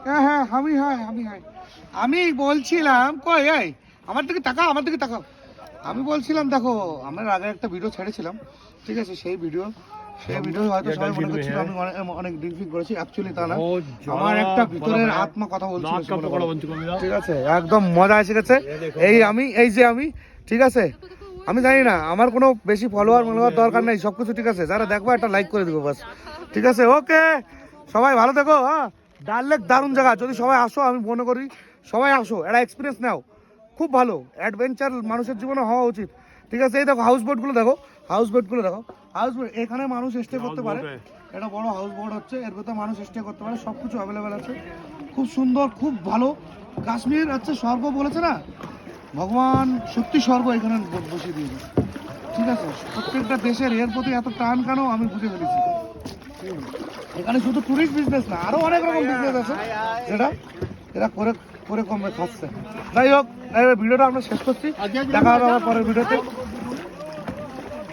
হ্যাঁ আমি বলছিলাম কই এই আমার দিকে তাকাও আমি বলছিলাম দেখো আমরা আগে একটা ভিডিও ছেড়েছিলাম, ঠিক আছে? সেই ভিডিও হয়তো সবাই মনে করছিল আমি অনেক ড্রিঙ্কিং করেছি, অ্যাকচুয়ালি তা না। আমার একটা ভিতরের আত্মা কথা বলছিল, ঠিক আছে? একদম মজা এসে গেছে। আমি ঠিক আছে, আমি জানি না, আমার কোনো বেশি ফলোয়ার দরকার নেই, সবকিছু ঠিক আছে। যারা দেখবো একটা লাইক করে দেবো বাস, ঠিক আছে? ওকে, সবাই ভালো থেকো। হ্যাঁ, ডাল লেক দারুণ জায়গা, যদি সবাই আসো, আমি মনে করি সবাই আসো, একটা এক্সপিরিয়েন্স নাও, খুব ভালো অ্যাডভেঞ্চার মানুষের জীবনে হওয়া উচিত, ঠিক আছে? এই দেখো হাউস বোটগুলো দেখো, এখানে মানুষ স্টে করতে পারে, এটা বড় হাউস বোট হচ্ছে, এর ভেতরে মানুষ স্টে করতে পারে, সব কিছু অ্যাভেলেবেল আছে, খুব সুন্দর, খুব ভালো। কাশ্মীর হচ্ছে স্বর্গ বলেছে না, ভগবান সত্যি স্বর্গ এখানে বসিয়ে দিয়েছে, ঠিক আছে? প্রত্যেকটা দেশের এর প্রতি এত টান কেন আমি বুঝে ফেলেছি। এখানে শুধু টুরিস্ট বিজনেস না, আরো অনেক রকম বিজনেস আছে যেটা এরা করে করে কমে খাচ্ছে। যাই হোক, ভিডিওটা আমরা শেষ করছি, দেখা হবে আমার পরের ভিডিওতে।